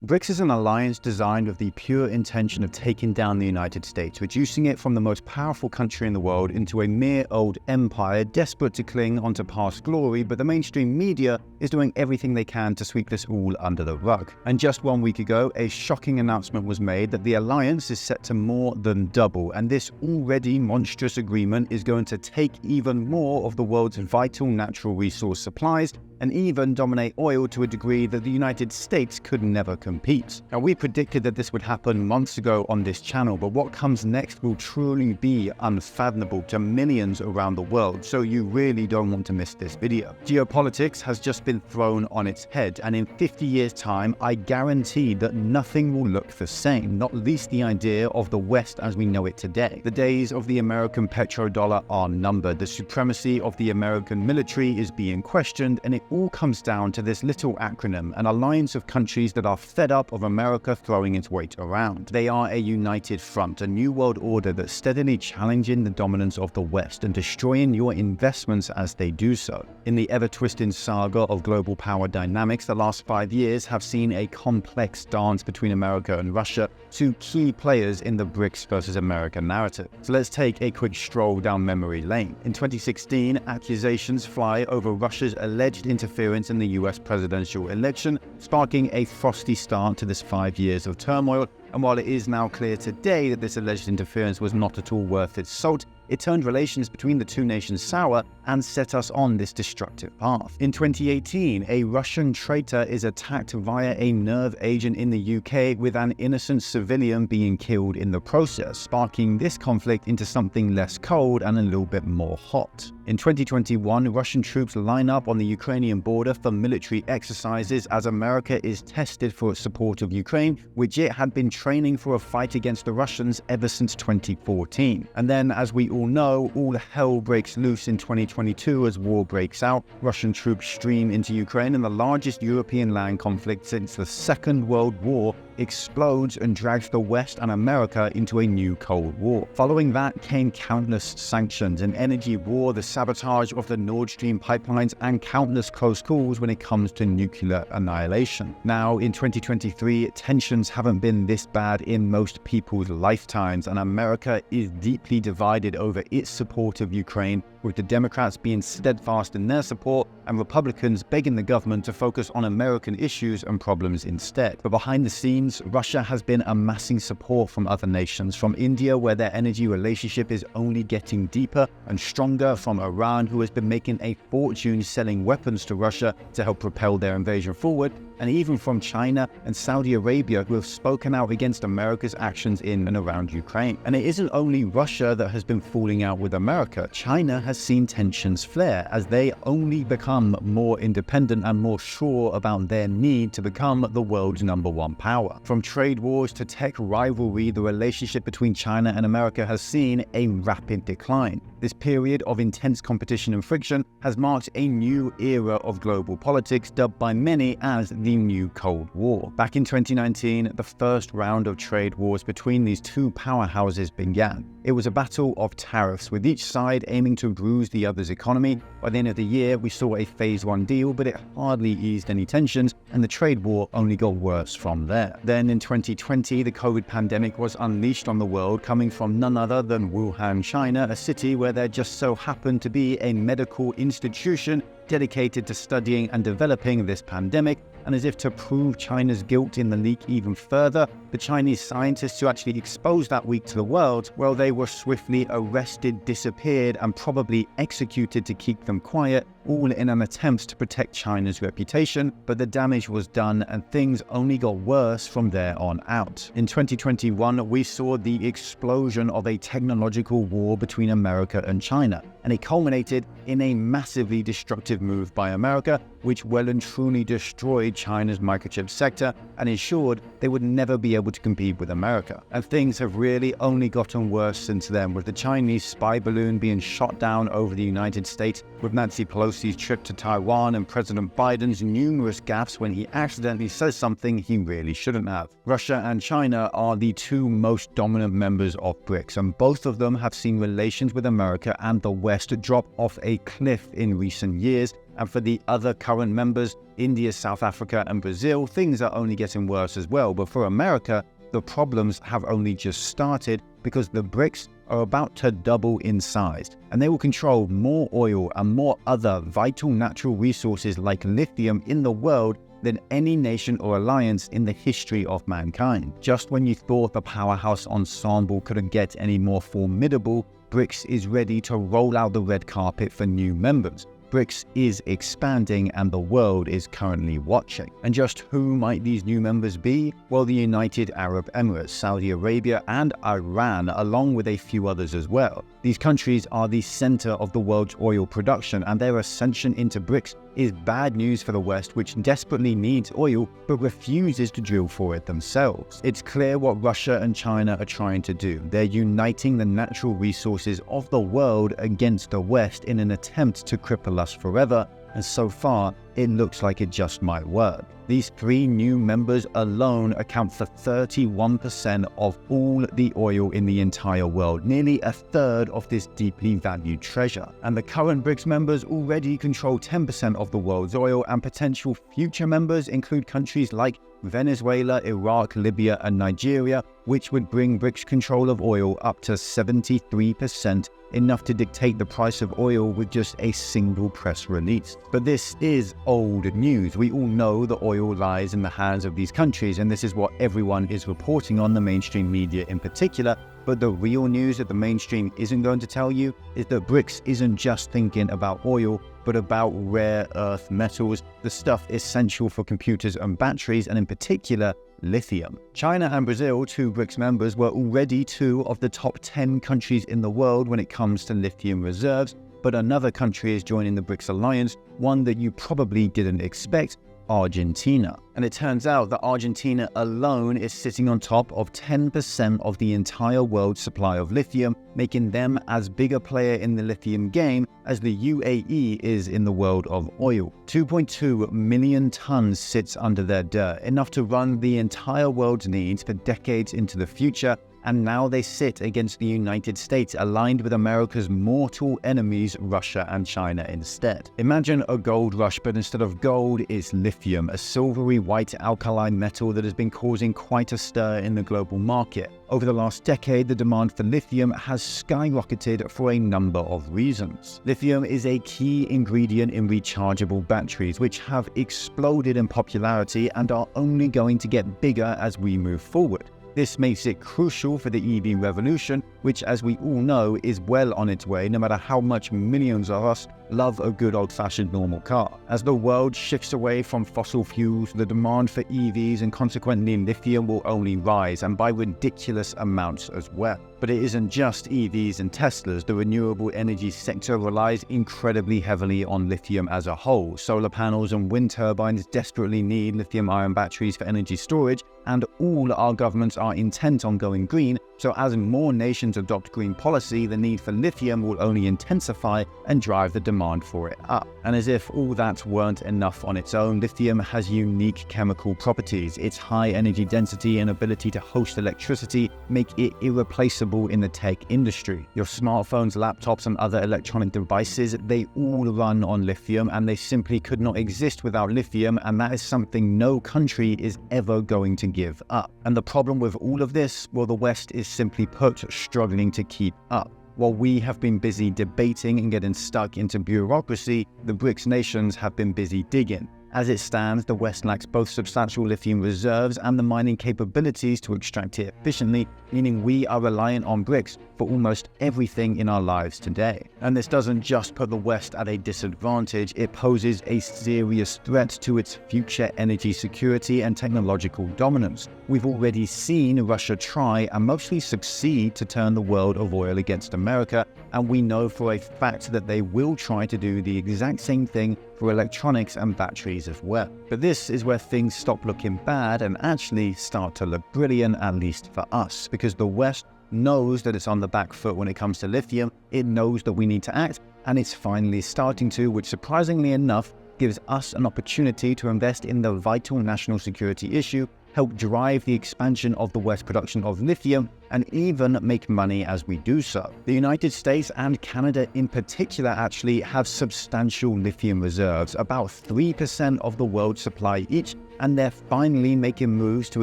Brics is an alliance designed with the pure intention of taking down the United States, reducing it from the most powerful country in the world into a mere old empire desperate to cling onto past glory, but the mainstream media is doing everything they can to sweep this all under the rug. And just 1 week ago, a shocking announcement was made that the alliance is set to more than double, and this already monstrous agreement is going to take even more of the world's vital natural resource supplies and even dominate oil to a degree that the United States could never compete. Now, we predicted that this would happen months ago on this channel, but what comes next will truly be unfathomable to millions around the world, so you really don't want to miss this video. Geopolitics has just been thrown on its head, and in 50 years' time, I guarantee that nothing will look the same, not least the idea of the West as we know it today. The days of the American petrodollar are numbered, the supremacy of the American military is being questioned, and it all comes down to this little acronym, an alliance of countries that are fed up of America throwing its weight around. They are a united front, a new world order that's steadily challenging the dominance of the West and destroying your investments as they do so. In the ever-twisting saga of global power dynamics, the last 5 years have seen a complex dance between America and Russia, two key players in the Brics versus America narrative. So let's take a quick stroll down memory lane. In 2016, accusations fly over Russia's alleged interference in the US presidential election, sparking a frosty start to this 5 years of turmoil. And while it is now clear today that this alleged interference was not at all worth its salt, it turned relations between the two nations sour and set us on this destructive path. In 2018, a Russian traitor is attacked via a nerve agent in the UK, with an innocent civilian being killed in the process, sparking this conflict into something less cold and a little bit more hot. In 2021, Russian troops line up on the Ukrainian border for military exercises as America is tested for its support of Ukraine, which it had been training for a fight against the Russians ever since 2014. And then, as we all know, all hell breaks loose in 2022 as war breaks out. Russian troops stream into Ukraine, and the largest European land conflict since the Second World War explodes and drags the West and America into a new Cold War. Following that came countless sanctions, an energy war, the sabotage of the Nord Stream pipelines, and countless close calls when it comes to nuclear annihilation. Now, in 2023, tensions haven't been this bad in most people's lifetimes, and America is deeply divided over its support of Ukraine, with the Democrats being steadfast in their support and Republicans begging the government to focus on American issues and problems instead. But behind the scenes, Russia has been amassing support from other nations, from India, where their energy relationship is only getting deeper and stronger, from Iran, who has been making a fortune selling weapons to Russia to help propel their invasion forward, and even from China and Saudi Arabia, who have spoken out against America's actions in and around Ukraine. And it isn't only Russia that has been falling out with America. China has seen tensions flare as they only become more independent and more sure about their need to become the world's #1 power. From trade wars to tech rivalry, the relationship between China and America has seen a rapid decline. This period of intense competition and friction has marked a new era of global politics, dubbed by many as the new Cold War. Back in 2019, the first round of trade wars between these two powerhouses began. It was a battle of tariffs, with each side aiming to bruise the other's economy. By the end of the year, we saw a Phase 1 deal, but it hardly eased any tensions, and the trade war only got worse from there. Then in 2020, the COVID pandemic was unleashed on the world, coming from none other than Wuhan, China, a city where there just so happened to be a medical institution dedicated to studying and developing this pandemic. And as if to prove China's guilt in the leak even further, the Chinese scientists who actually exposed that leak to the world, well, they were swiftly arrested, disappeared, and probably executed to keep them quiet, all in an attempt to protect China's reputation. But the damage was done, and things only got worse from there on out. In 2021, we saw the explosion of a technological war between America and China, and it culminated in a massively destructive move by America, which well and truly destroyed China's microchip sector and ensured they would never be able to compete with America. And things have really only gotten worse since then, with the Chinese spy balloon being shot down over the United States, with Nancy Pelosi's trip to Taiwan and President Biden's numerous gaffes when he accidentally says something he really shouldn't have. Russia and China are the two most dominant members of Brics, and both of them have seen relations with America and the West drop off a cliff in recent years, And for the other current members, India, South Africa, and Brazil, things are only getting worse as well. But for America, the problems have only just started because the Brics are about to double in size, and they will control more oil and more other vital natural resources like lithium in the world than any nation or alliance in the history of mankind. Just when you thought the powerhouse ensemble couldn't get any more formidable, Brics is ready to roll out the red carpet for new members. Brics is expanding and the world is currently watching. And just who might these new members be? Well, the United Arab Emirates, Saudi Arabia, and Iran, along with a few others as well. These countries are the center of the world's oil production, and their ascension into Brics is bad news for the West, which desperately needs oil but refuses to drill for it themselves. It's clear what Russia and China are trying to do. They're uniting the natural resources of the world against the West in an attempt to cripple us forever, and so far, it looks like it just might work. These 3 new members alone account for 31% of all the oil in the entire world, nearly a third of this deeply valued treasure. And the current Brics members already control 10% of the world's oil, and potential future members include countries like Venezuela, Iraq, Libya, and Nigeria, which would bring Brics control of oil up to 73%, enough to dictate the price of oil with just a single press release. But this is old news. We all know the oil lies in the hands of these countries, and this is what everyone is reporting on, the mainstream media in particular. But the real news that the mainstream isn't going to tell you is that Brics isn't just thinking about oil, but about rare earth metals, the stuff essential for computers and batteries, and in particular, lithium. China and Brazil, 2 Brics members, were already 2 of the top 10 countries in the world when it comes to lithium reserves, but another country is joining the Brics alliance, one that you probably didn't expect: Argentina. And it turns out that Argentina alone is sitting on top of 10% of the entire world's supply of lithium, making them as big a player in the lithium game as the UAE is in the world of oil. 2.2 million tons sits under their dirt, enough to run the entire world's needs for decades into the future. And now they sit against the United States, aligned with America's mortal enemies, Russia and China instead. Imagine a gold rush, but instead of gold, it's lithium, a silvery white alkaline metal that has been causing quite a stir in the global market. Over the last decade, the demand for lithium has skyrocketed for a number of reasons. Lithium is a key ingredient in rechargeable batteries, which have exploded in popularity and are only going to get bigger as we move forward. This makes it crucial for the EV revolution, which, as we all know, is well on its way, no matter how much millions of us love a good old-fashioned normal car. As the world shifts away from fossil fuels, the demand for EVs and consequently lithium will only rise, and by ridiculous amounts as well. But it isn't just EVs and Teslas. The renewable energy sector relies incredibly heavily on lithium as a whole. Solar panels and wind turbines desperately need lithium-ion batteries for energy storage, and all our governments are intent on going green. So as more nations adopt green policy, the need for lithium will only intensify and drive the demand for it up. And as if all that weren't enough on its own, lithium has unique chemical properties. Its high energy density and ability to host electricity make it irreplaceable in the tech industry. Your smartphones, laptops, and other electronic devices, they all run on lithium, and they simply could not exist without lithium, and that is something no country is ever going to give up. And the problem with all of this, well, the West is simply put struggling to keep up. While we have been busy debating and getting stuck into bureaucracy, the Brics nations have been busy digging. As it stands, the West lacks both substantial lithium reserves and the mining capabilities to extract it efficiently, meaning we are reliant on Brics for almost everything in our lives today. And this doesn't just put the West at a disadvantage, it poses a serious threat to its future energy security and technological dominance. We've already seen Russia try and mostly succeed to turn the world of oil against America, and we know for a fact that they will try to do the exact same thing for electronics and batteries as well. But this is where things stop looking bad and actually start to look brilliant, at least for us, because the West knows that it's on the back foot when it comes to lithium. It knows that we need to act, and it's finally starting to, which surprisingly enough gives us an opportunity to invest in the vital national security issue help drive the expansion of the West's production of lithium, and even make money as we do so. The United States and Canada in particular actually have substantial lithium reserves, about 3% of the world's supply each, and they're finally making moves to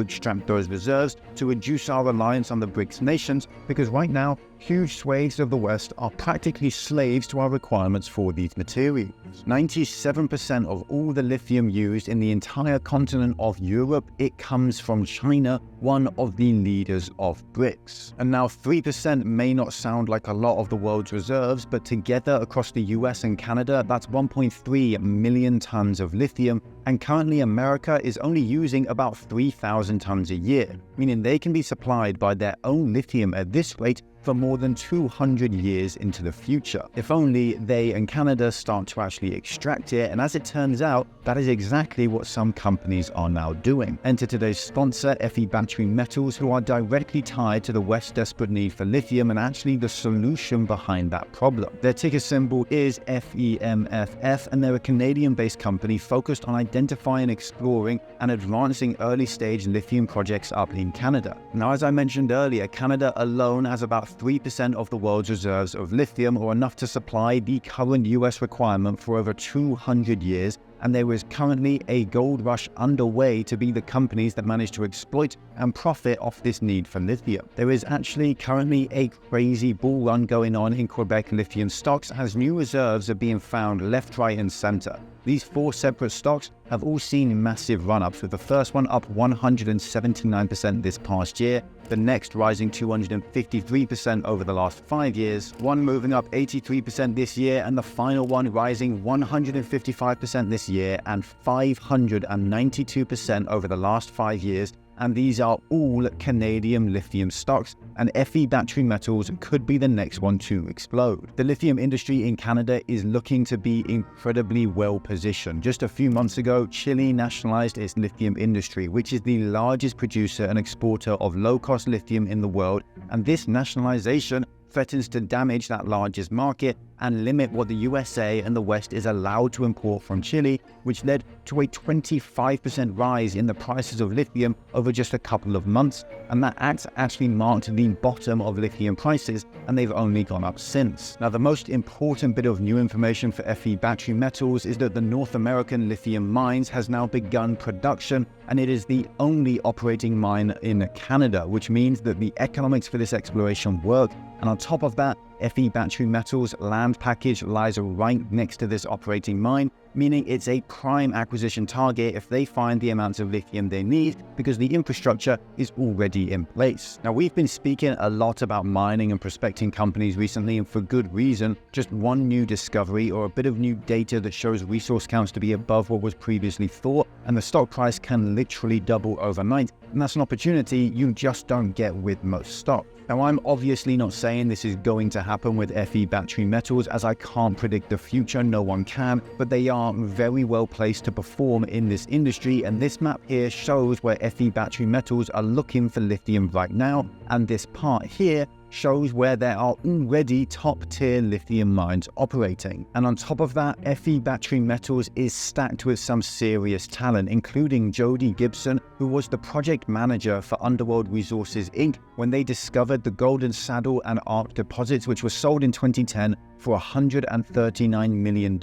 extract those reserves to reduce our reliance on the Brics nations, because right now, huge swathes of the West are practically slaves to our requirements for these materials. 97% of all the lithium used in the entire continent of Europe, it comes from China, one of the leaders of Brics. And now 3% may not sound like a lot of the world's reserves, but together across the US and Canada, that's 1.3 million tons of lithium, and currently America is only using about 3,000 tons a year, meaning they can be supplied by their own lithium at this rate for more than 200 years into the future. If only they and Canada start to actually extract it, and as it turns out, that is exactly what some companies are now doing. Enter today's sponsor, FE Battery Metals, who are directly tied to the West's desperate need for lithium and actually the solution behind that problem. Their ticker symbol is FEMFF, and they're a Canadian-based company focused on identifying, exploring, and advancing early-stage lithium projects up in Canada. Now, as I mentioned earlier, Canada alone has about 3% of the world's reserves of lithium, or enough to supply the current US requirement for over 200 years, and there is currently a gold rush underway to be the companies that manage to exploit and profit off this need for lithium. There is actually currently a crazy bull run going on in Quebec lithium stocks as new reserves are being found left, right, and center. These 4 separate stocks have all seen massive run-ups, with the first one up 179% this past year, the next rising 253% over the last 5 years, one moving up 83% this year, and the final one rising 155% this year and 592% over the last 5 years. And these are all Canadian lithium stocks, and FE Battery Metals could be the next one to explode. The lithium industry in Canada is looking to be incredibly well positioned. Just a few months ago, Chile nationalized its lithium industry, which is the largest producer and exporter of low-cost lithium in the world, and this nationalization threatens to damage that largest market and limit what the USA and the West is allowed to import from Chile, which led to a 25% rise in the prices of lithium over just a couple of months. And that act actually marked the bottom of lithium prices, and they've only gone up since. Now, the most important bit of new information for FE Battery Metals is that the North American lithium mines has now begun production, and it is the only operating mine in Canada, which means that the economics for this exploration work. And on top of that, FE Battery Metals' land package lies right next to this operating mine, meaning it's a prime acquisition target if they find the amounts of lithium they need, because the infrastructure is already in place. Now, we've been speaking a lot about mining and prospecting companies recently, and for good reason. Just one new discovery or a bit of new data that shows resource counts to be above what was previously thought, and the stock price can literally double overnight. And that's an opportunity you just don't get with most stocks. Now, I'm obviously not saying this is going to happen with FE Battery Metals, as I can't predict the future, no one can, but they are very well placed to perform in this industry, and this map here shows where FE Battery Metals are looking for lithium right now, and this part here shows where there are already top-tier lithium mines operating. And on top of that, FE Battery Metals is stacked with some serious talent, including Jody Gibson, who was the project manager for Underworld Resources Inc. when they discovered the Golden Saddle and Arc deposits, which were sold in 2010 for $139 million.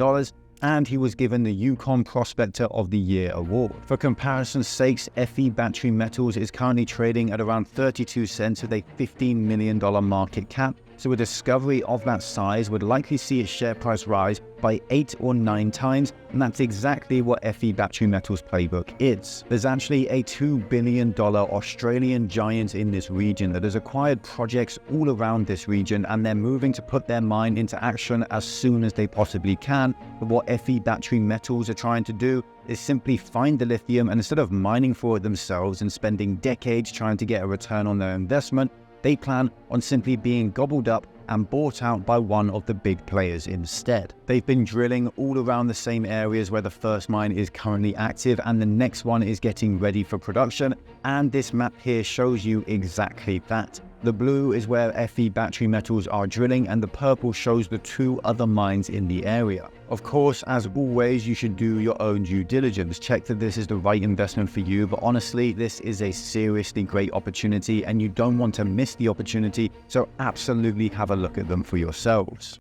And he was given the Yukon Prospector of the Year award. For comparison's sakes, FE Battery Metals is currently trading at around 32 cents with a $15 million market cap. So a discovery of that size would likely see its share price rise by 8 or 9 times, and that's exactly what FE Battery Metals' playbook is. There's actually a $2 billion Australian giant in this region that has acquired projects all around this region, and they're moving to put their mine into action as soon as they possibly can. But what FE Battery Metals are trying to do is simply find the lithium, and instead of mining for it themselves and spending decades trying to get a return on their investment, they plan on simply being gobbled up and bought out by one of the big players instead. They've been drilling all around the same areas where the first mine is currently active and the next one is getting ready for production, and this map here shows you exactly that. The blue is where Fe battery metals are drilling, and the purple shows the 2 other mines in the area. Of course, as always, you should do your own due diligence. Check that this is the right investment for you, but honestly, this is a seriously great opportunity and you don't want to miss the opportunity, so absolutely have a look at them for yourselves.